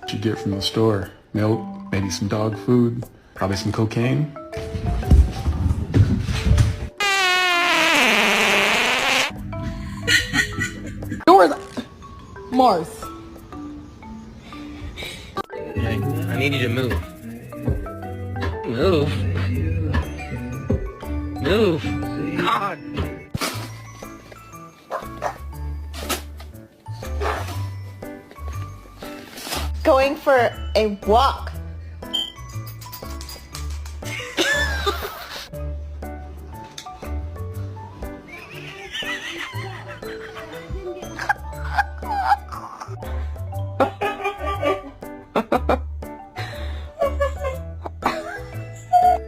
What you get from the store? Milk, maybe some dog food, probably some cocaine. Doors. Mars. Hey, I need you to move. Move. Move. God. Going for a walk.